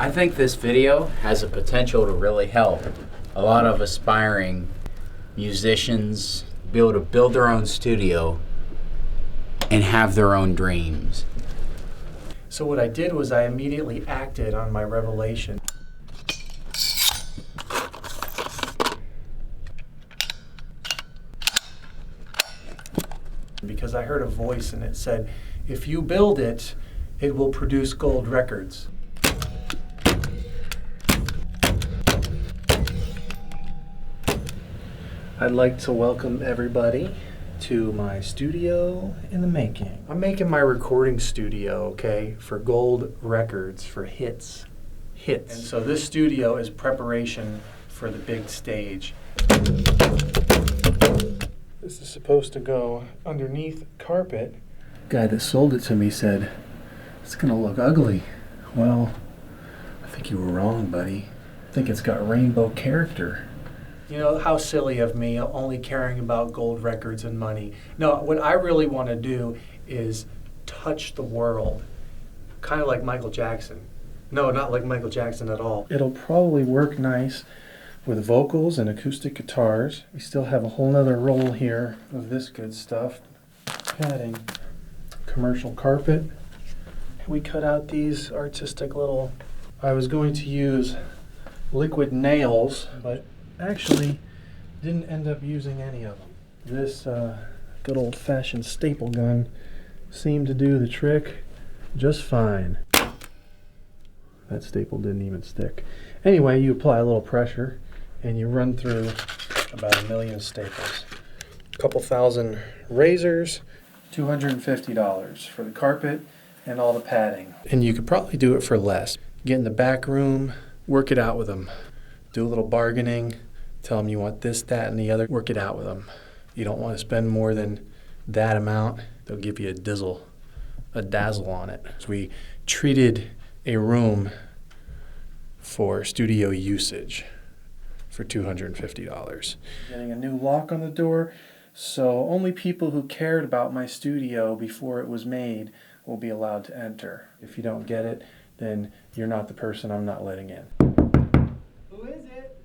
I think this video has the potential to really help a lot of aspiring musicians be able to build their own studio and have their own dreams. So what I did was I immediately acted on my revelation. Because I heard a voice and it said, if you build it, it will produce gold records. I'd like to welcome everybody to my studio in the making. I'm making my recording studio, okay, for gold records, for hits. And so this studio is preparation for the big stage. This is supposed to go underneath carpet. Guy that sold it to me said, it's gonna look ugly. Well, I think you were wrong, buddy. I think it's got rainbow character. You know, how silly of me, only caring about gold records and money. No, what I really want to do is touch the world. Kind of like Michael Jackson. No, not like Michael Jackson at all. It'll probably work nice with vocals and acoustic guitars. We still have a whole nother roll here of this good stuff. Padding. Commercial carpet. We cut out these artistic little... I was going to use liquid nails, but actually didn't end up using any of them. This good old-fashioned staple gun seemed to do the trick just fine. That staple didn't even stick. Anyway, you apply a little pressure and you run through about 1 million staples. A couple thousand razors, $250 for the carpet and all the padding. And you could probably do it for less. Get in the back room, work it out with them. Do a little bargaining, tell them you want this, that, and the other. Work it out with them. You don't want to spend more than that amount. They'll give you a dazzle on it. So we treated a room for studio usage for $250. Getting a new lock on the door, so only people who cared about my studio before it was made will be allowed to enter. If you don't get it, then you're not the person I'm not letting in. Who is it?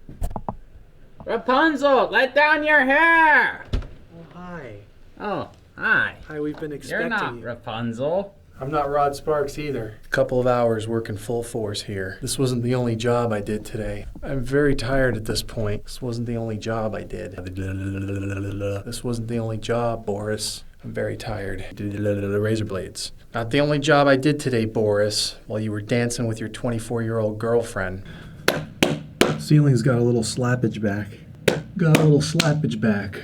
Rapunzel, let down your hair! Oh, hi. Oh, hi. Hi, we've been expecting You're not you. Rapunzel. I'm not Rod Sparks either. A couple of hours working full force here. This wasn't the only job I did today. I'm very tired at this point. This wasn't the only job I did. This wasn't the only job, Boris. I'm very tired. Razor blades. Not the only job I did today, Boris, while you were dancing with your 24-year-old girlfriend. Ceiling's got a little slappage back. Got a little slappage back.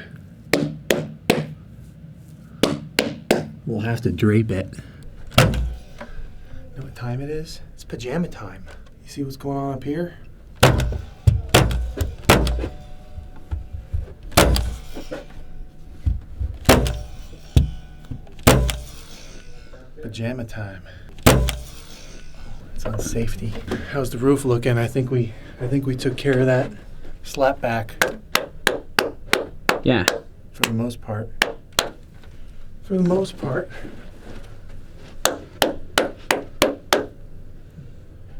We'll have to drape it. You know what time it is? It's pajama time. You see what's going on up here? Pajama time. It's on safety. How's the roof looking? I think we took care of that slap back. Yeah. For the most part. For the most part.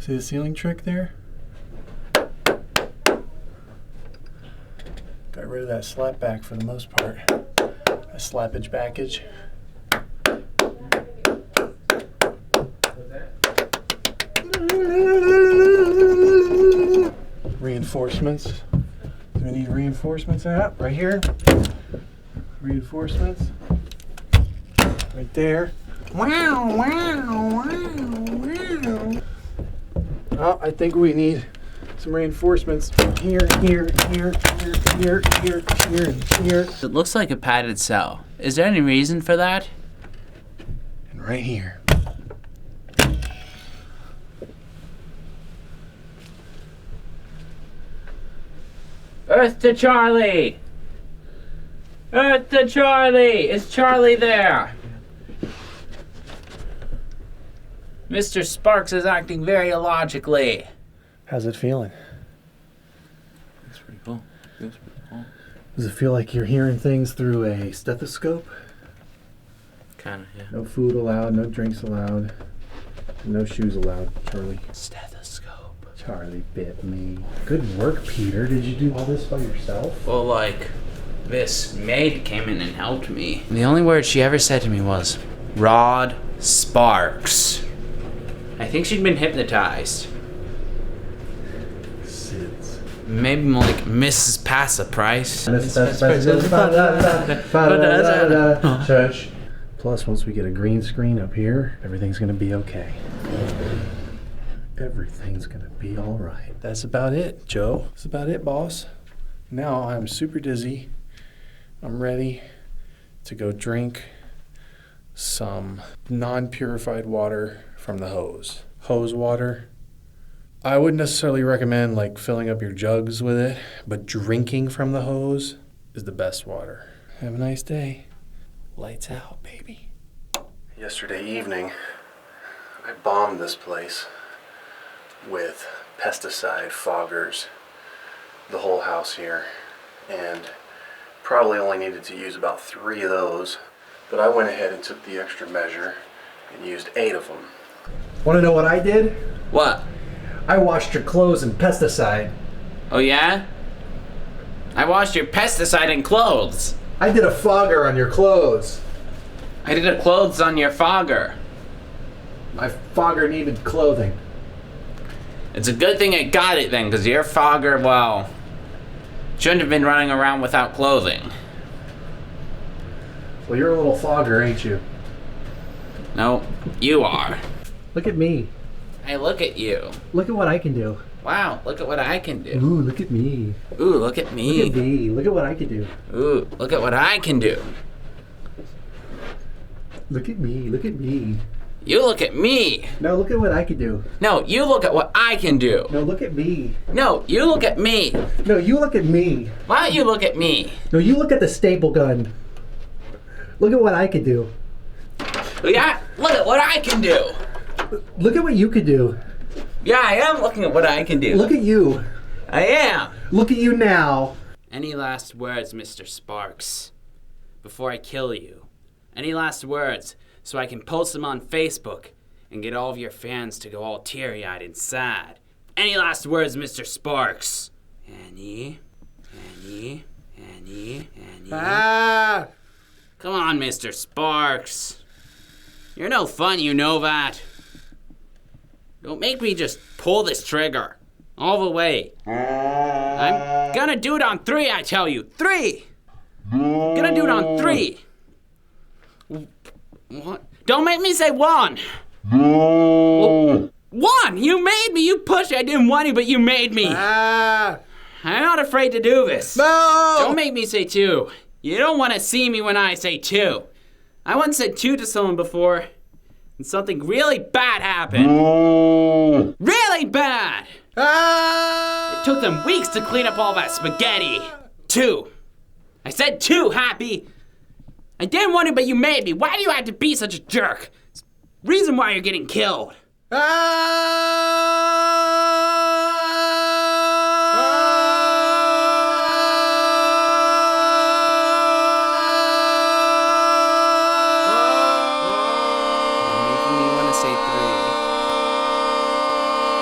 See the ceiling trick there? Got rid of that slap back for the most part. That slappage backage. Reinforcements. Do we need reinforcements at? Right here. Reinforcements. Right there. Wow, wow, wow, wow. Oh, I think we need some reinforcements here, here, here, here, here, here, here, and here. It looks like a padded cell. Is there any reason for that? And right here. Earth to Charlie! Earth to Charlie! Is Charlie there? Mr. Sparks is acting very illogically. How's it feeling? That's pretty cool. Feels pretty cool. Does it feel like you're hearing things through a stethoscope? Kinda, yeah. No food allowed, no drinks allowed, no shoes allowed, Charlie. Stethoscope. Charlie bit me. Good work, Peter. Did you do all this by yourself? Well, this maid came in and helped me. The only word she ever said to me was, Rod Sparks. I think she'd been hypnotized. Sids. Maybe more like Mrs. Passa Price. Church. Plus, once we get a green screen up here, everything's gonna be okay. Everything's gonna be all right. That's about it, Joe. That's about it, boss. Now I'm super dizzy. I'm ready to go drink some non-purified water from the hose. Hose water. I wouldn't necessarily recommend filling up your jugs with it, but drinking from the hose is the best water. Have a nice day. Lights out, baby. Yesterday evening, I bombed this place with pesticide foggers, the whole house here, and probably only needed to use about 3 of those, but I went ahead and took the extra measure and used 8 of them. Want to know what I did? What? I washed your clothes in pesticide. Oh yeah? I washed your pesticide in clothes. I did a fogger on your clothes. I did a clothes on your fogger. My fogger needed clothing. It's a good thing I got it then, because your fogger, well, shouldn't have been running around without clothing. Well, you're a little fogger, ain't you? No, you are. Look at me. Hey, look at you. Look at what I can do. Wow, look at what I can do. Ooh, look at me. Ooh, look at me. Look at me. Look at what I can do. Ooh, look at what I can do. Look at me. Look at me. You look at me. No, look at what I can do. No, you look at what I can do. No, look at me. No, you look at me. No, you look at me. Why don't you look at me? No, you look at the staple gun. Look at what I can do. Yeah, look at what I can do. Look at what you could do. Yeah, I am looking at what I can do. Look at you. I am. Look at you now. Any last words, Mr. Sparks, before I kill you? Any last words so I can post them on Facebook and get all of your fans to go all teary-eyed and sad? Any last words, Mr. Sparks? Any? Ah! Come on, Mr. Sparks. You're no fun, you know that. Don't make me just pull this trigger all the way. I'm gonna do it on 3, I tell you. 3! Gonna do it on 3. What? Don't make me say 1. 1! You made me, you pushed. I didn't want to, but you made me. Ah! I'm not afraid to do this. No! Don't make me say 2. You don't want to see me when I say 2. I once said 2 to someone before, and something really bad happened. Really bad! Ah! It took them weeks to clean up all that spaghetti. 2. I said 2, Happy. I didn't want to, but you made me. Why do you have to be such a jerk? It's the reason why you're getting killed. You're making me want to say 3.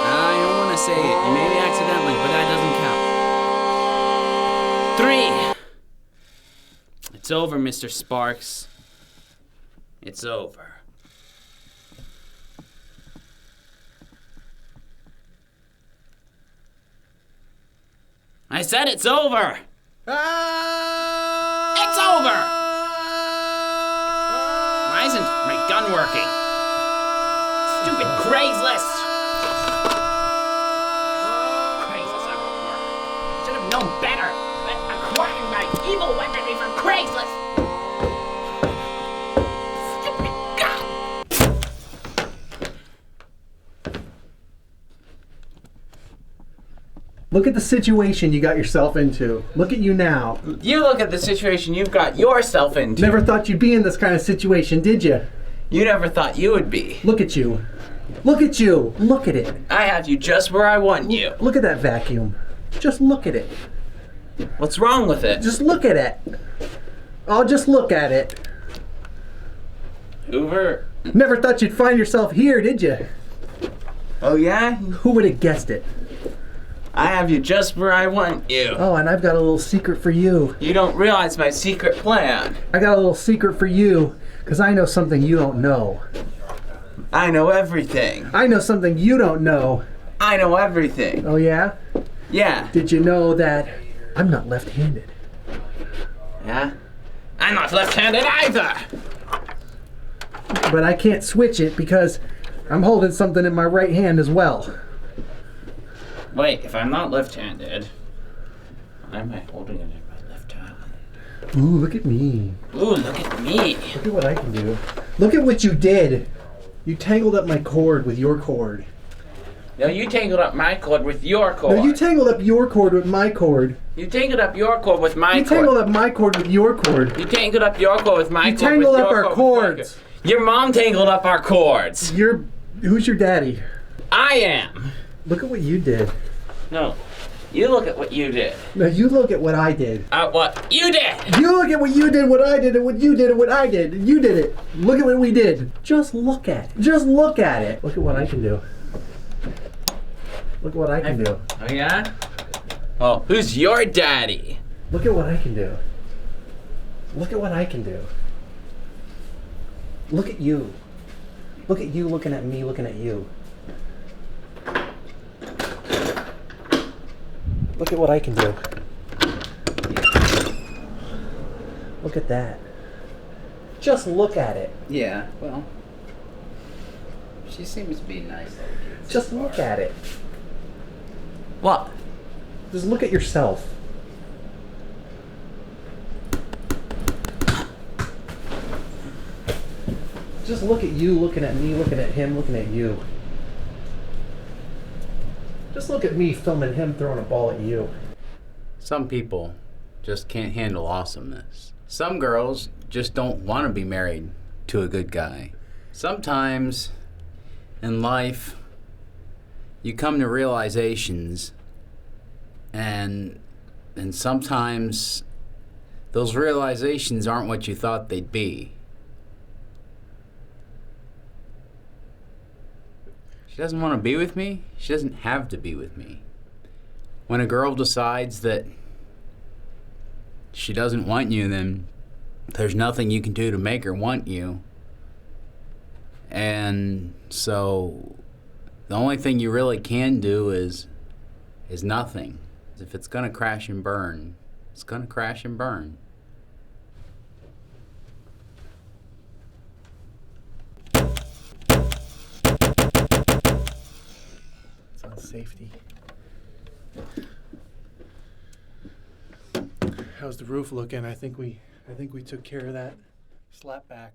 I don't want to say it. You made me accidentally, but that doesn't count. 3. It's over, Mr. Sparks. It's over. I said it's over! It's over! Why isn't my gun working? Stupid Craigslist! Craigslist never worked. Should have known better than acquiring my evil weaponry from Craigslist! Stupid gun! Look at the situation you got yourself into. Look at you now. You look at the situation you've got yourself into. Never thought you'd be in this kind of situation, did you? You never thought you would be. Look at you. Look at you. Look at it. I have you just where I want you. Look at that vacuum. Just look at it. What's wrong with it? Just look at it. Oh, just look at it. Hoover. Never thought you'd find yourself here, did you? Oh yeah? Who would have guessed it? I have you just where I want you. Oh, and I've got a little secret for you. You don't realize my secret plan. I got a little secret for you, because I know something you don't know. I know everything. I know something you don't know. I know everything. Oh, yeah? Yeah. Did you know that I'm not left-handed? Yeah? I'm not left-handed either. But I can't switch it because I'm holding something in my right hand as well. Wait, if I'm not left-handed, why am I holding it in my left hand? Ooh, look at me. Ooh, look at me. Look at what I can do. Look at what you did. You tangled up my cord with your cord. No, you tangled up my cord with your cord. No, you tangled up your cord with my cord. You tangled up your cord with my You cord. tangled up my cord with your cord. You tangled up your cord with my You cord. tangled with up your our cord with my cords. cord. Your mom tangled up our cords. Who's your daddy? I am. Look at what you did. No, you look at what you did. Now you look at what I did. What you did. You look at what you did, what I did, and what you did, and what I did. You did it. Look at what we did. Just look at it. Just look at it. Look at what I can do. Look at what I can do. Oh yeah? Well, who's your daddy? Look at what I can do. Look at what I can do. Look at you. Look at you looking at me, looking at you. Look at what I can do. Look at that. Just look at it. Yeah, well, she seems to be a nice little kid. Just look at it. What? Just look at yourself. Just look at you looking at me, looking at him, looking at you. Just look at me filming him throwing a ball at you. Some people just can't handle awesomeness. Some girls just don't want to be married to a good guy. Sometimes in life, you come to realizations, and sometimes those realizations aren't what you thought they'd be. She doesn't want to be with me. She doesn't have to be with me. When a girl decides that she doesn't want you, then there's nothing you can do to make her want you. And so the only thing you really can do is nothing. If it's gonna crash and burn, it's gonna crash and burn. It's on safety. How's the roof looking? I think we took care of that slap back.